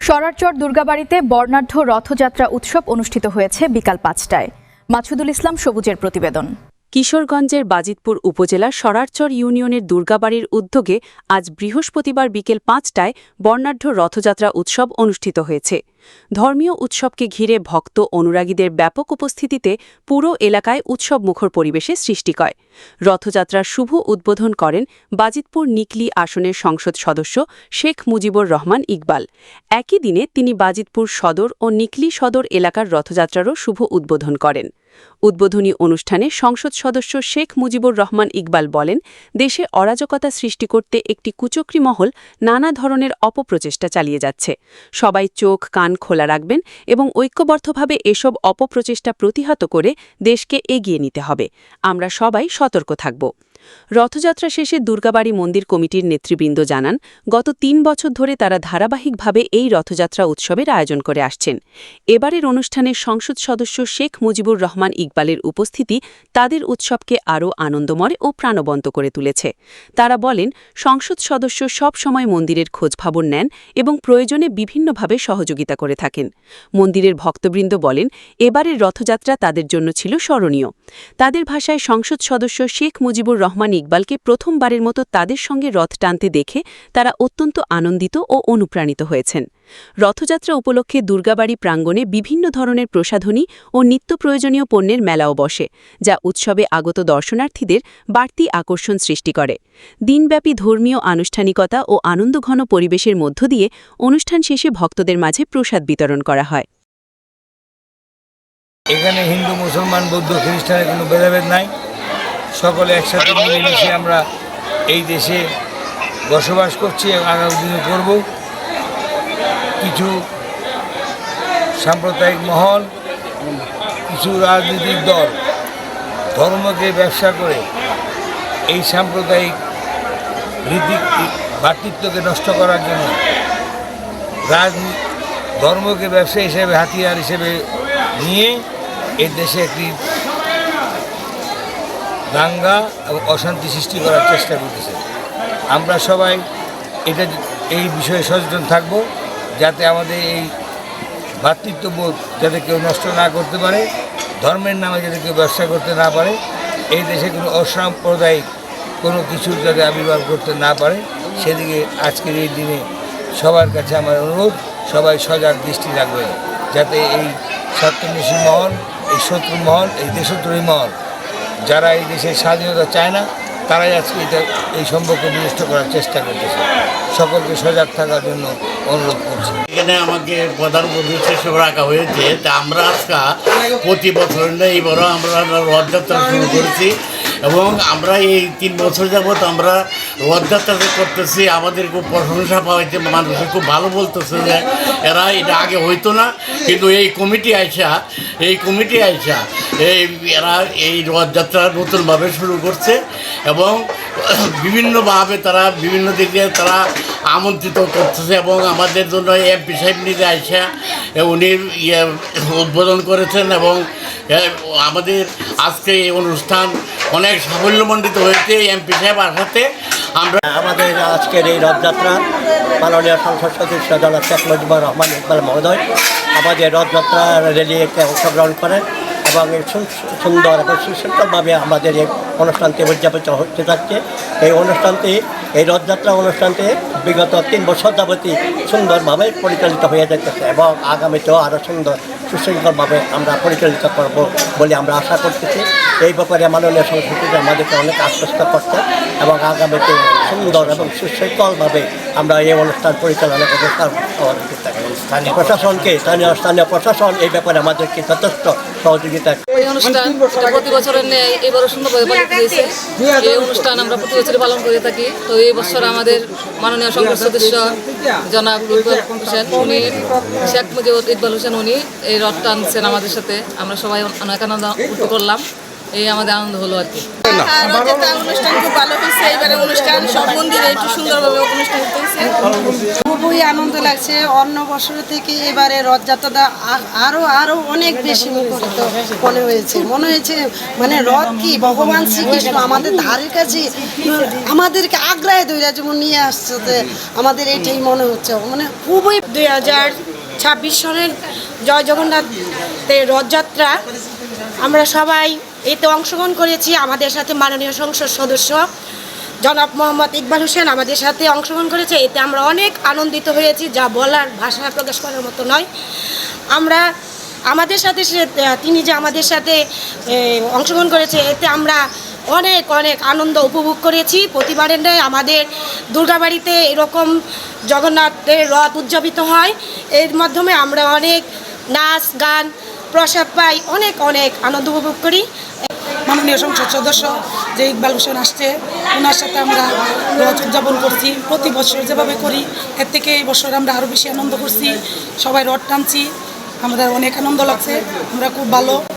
সরারচর দুর্গাবাড়িতে বর্ণাঢ্য রথযাত্রা উৎসব অনুষ্ঠিত হয়েছে বিকাল ৫টায়। মাছুদুল ইসলাম সবুজের প্রতিবেদন। কিশোরগঞ্জের বাজিতপুর উপজেলার সরারচর ইউনিয়নের দুর্গাবাড়ির উদ্যোগে আজ বৃহস্পতিবার বিকেল ৫টায় বর্ণাঢ্য রথযাত্রা উৎসব অনুষ্ঠিত হয়েছে। ধর্মীয় উৎসবকে ঘিরে ভক্ত অনুরাগীদের ব্যাপক উপস্থিতিতে পুরো এলাকায় উৎসবমুখর পরিবেশে সৃষ্টি হয়। রথযাত্রার শুভ উদ্বোধন করেন বাজিতপুর নিকলি আসনের সংসদ সদস্য শেখ মুজিবুর রহমান ইকবাল। একই দিনে তিনি বাজিতপুর সদর ও নিকলি সদর এলাকার রথযাত্রারও শুভ উদ্বোধন করেন। উদ্বোধনী অনুষ্ঠানে সংসদ সদস্য শেখ মুজিবুর রহমান ইকবাল বলেন, দেশে অরাজকতা সৃষ্টি করতে একটি কুচক্রী মহল নানা ধরনের অপপ্রচেষ্টা চালিয়ে যাচ্ছে। সবাই চোখ কান খোলা রাখবেন এবং ঐক্যবদ্ধভাবে এসব অপপ্রচেষ্টা প্রতিহত করে দেশকে এগিয়ে নিতে হবে। আমরা সবাই সতর্ক থাকব। রথযাত্রা শেষে দুর্গাবাড়ি মন্দির কমিটির নেতৃবৃন্দ জানান, গত ৩ বছর ধরে তারা ধারাবাহিকভাবে এই রথযাত্রা উৎসবের আয়োজন করে আসছেন। এবারের অনুষ্ঠানে সংসদ সদস্য শেখ মুজিবুর রহমান ইকবালের উপস্থিতি তাদের উৎসবকে আরও আনন্দময় ও প্রাণবন্ত করে তুলেছে। তারা বলেন, সংসদ সদস্য সব সময় মন্দিরের খোঁজখবর নেন এবং প্রয়োজনে বিভিন্নভাবে সহযোগিতা করে থাকেন। মন্দিরের ভক্তবৃন্দ বলেন, এবারের রথযাত্রা তাদের জন্য ছিল স্মরণীয়। তাদের ভাষায় সংসদ সদস্য শেখ মুজিবুর রহমান ইকবালকে প্রথমবারের মতো তাদের সঙ্গে রথ টানতে দেখে তারা অত্যন্ত আনন্দিত ও অনুপ্রাণিত হয়েছেন। রথযাত্রা উপলক্ষে দুর্গাবাড়ি প্রাঙ্গণে বিভিন্ন ধরনের প্রসাধনী ও নিত্য প্রয়োজনীয় পণ্যের মেলাও বসে, যা উৎসবে আগত দর্শনার্থীদের বাড়তি আকর্ষণ সৃষ্টি করে। দিনব্যাপী ধর্মীয় আনুষ্ঠানিকতা ও আনন্দঘন পরিবেশের মধ্য দিয়ে অনুষ্ঠান শেষে ভক্তদের মাঝে প্রসাদ বিতরণ করা হয়। এখানে হিন্দু, মুসলমান, বৌদ্ধ, খ্রিস্টানের কোনো ভেদাভেদ নাই। সকলে একসাথে মিলেমিশে আমরা এই দেশে বসবাস করছি এবং আগামী দিনে করব। কিছু সাম্প্রদায়িক মহল, কিছু রাজনৈতিক দল ধর্মকে ব্যবসা করে এই সাম্প্রদায়িক রীতি ভ্রাতৃত্বকে নষ্ট করার জন্য ধর্মকে ব্যবসা হিসেবে হাতিয়ার হিসেবে নিয়ে এই দেশে একটি দাঙ্গা এবং অশান্তি সৃষ্টি করার চেষ্টা করতেছে। আমরা সবাই এই বিষয়ে সচেতন থাকব, যাতে আমাদের এই ভ্রাতৃত্ববোধ যাতে কেউ নষ্ট না করতে পারে, ধর্মের নামে যাতে কেউ ব্যবসা করতে না পারে, এই দেশে কোনো অসাম্প্রদায়িক কোনো কিছুর যাতে আবির্ভাব করতে না পারে, সেদিকে আজকের এই দিনে সবার কাছে আমার অনুরোধ, সবাই সজাগ দৃষ্টি রাখবেন, যাতে এই স্বার্থন্বেষী মহল, এই শত্রু মহল, এই দেশদ্রোহী মহল, যারা এই দেশের স্বাধীনতা চায় না, তারাই আজকে এই সম্পর্ক বিনষ্ট করার চেষ্টা করতেছে। সকলকে সজাগ থাকার জন্য অনুরোধ করছি। এখানে আমাকে প্রধান অতিথি হিসেবে রাখা হয়েছে। তা আমরা আজকে প্রতি বছর এইবারও আমরা রথযাত্রা শুরু করেছি এবং আমরা এই 3 বছর যাবৎ আমরা রথযাত্রা করতেছি। আমাদের খুব প্রশংসা পাওয়াইতে, মানুষের খুব ভালো বলতেছে যে এরা এটা আগে হইতো না, কিন্তু এই কমিটি আইসা এরা এই রথযাত্রা নতুনভাবে শুরু করছে এবং বিভিন্নভাবে তারা বিভিন্ন দিকে তারা আমন্ত্রিত করতেছে এবং আমাদের জন্য এমপি সাহেব নিজে আইসা উনি উদ্বোধন করেছেন এবং আমাদের আজকে এই অনুষ্ঠান অনেক সাফল্যমণ্ডিত হয়েছে এমপি সাহেব আসাতে। আমাদের আজকের এই রথযাত্রা মাননীয় সংসদ সদস্য জনাব শেখ মুজিবুর রহমান ইকবাল মহোদয় আমাদের রথযাত্রা র্যালিতে অংশগ্রহণ করেন এবং সুন্দর এবং সুশৃঙ্খলভাবে আমাদের এই অনুষ্ঠানটি উদযাপিত হতে যাচ্ছে। এই রথযাত্রা অনুষ্ঠানটি বিগত 3 বছর যাবতই সুন্দরভাবে পরিচালিত হয়ে যাচ্ছে এবং আগামীতেও আরও সুন্দর সুশৃঙ্খলভাবে আমরা পরিচালিত করব বলে আমরা আশা করতেছি। এই ব্যাপারে মাননীয় সংসদ আমাদেরকে অনেক আশ্বস্ত করছে এবং আগামীতে সুন্দর এবং সুশৃঙ্খলভাবে আমরা এই অনুষ্ঠান পরিচালনা করতে স্থানীয় প্রশাসন এই ব্যাপারে আমাদেরকে যথেষ্ট সহযোগিতা। এই অনুষ্ঠান প্রতি বছরের ন্যায় এবারও সুন্দরভাবে পালিত হয়েছে। এই অনুষ্ঠান আমরা প্রতি বছরই পালন করে থাকি। তো এই বছর আমাদের মাননীয় সংসদ সদস্য জনাব ইকবাল হোসেন, উনি শেখ মুজিবুর ইকবাল হোসেন, উনি এই রথ টানছেন আমাদের সাথে। আমরা সবাই অনেক আনন্দ করলাম। এই আমাদের আনন্দ হলো আর কি। রথযাত্রা অনুষ্ঠান খুব ভালো হয়েছে। এবারে অনুষ্ঠান সব মন্দিরে একটু সুন্দরভাবে অনুষ্ঠান হয়েছে। খুবই আনন্দ লাগছে। অন্য বছর থেকে এবারে রথযাত্রাটা আরো অনেক বেশি মুখরিত মনে হয়েছে মানে রথ কি ভগবান শ্রীকৃষ্ণ আমাদের ধারের কাছে আমাদেরকে আগ্রায় দইরা যেমন নিয়ে আসছে, আমাদের এটাই মনে হচ্ছে। মানে খুবই 2026 সনের জয় জগন্নাথের রথযাত্রা আমরা সবাই এতে অংশগ্রহণ করেছি। আমাদের সাথে মাননীয় সংসদ সদস্য জনাব মোহাম্মদ ইকবাল হোসেন আমাদের সাথে অংশগ্রহণ করেছে। এতে আমরা অনেক আনন্দিত হয়েছি, যা বলার ভাষা প্রকাশ করার মতো নয়। আমরা আমাদের সাথে তিনি যে আমাদের সাথে অংশগ্রহণ করেছে, এতে আমরা অনেক অনেক আনন্দ উপভোগ করেছি। প্রতিবারের ন্যায় আমাদের দুর্গাবাড়িতে এরকম জগন্নাথের রথ উদযাপিত হয়। এর মাধ্যমে আমরা অনেক নাচ গান প্রসাদ পাই, অনেক অনেক আনন্দ উপভোগ করি। মাননীয় সংসদ সদস্য যে ইকবাল হোসেন আসছে, ওনার সাথে আমরা রথ উদযাপন করছি প্রতি বছর যেভাবে করি। এর থেকে এই বছর আমরা আরও বেশি আনন্দ করছি, সবাই রথ টানছি, আমাদের অনেক আনন্দ লাগছে, আমরা খুব ভালো।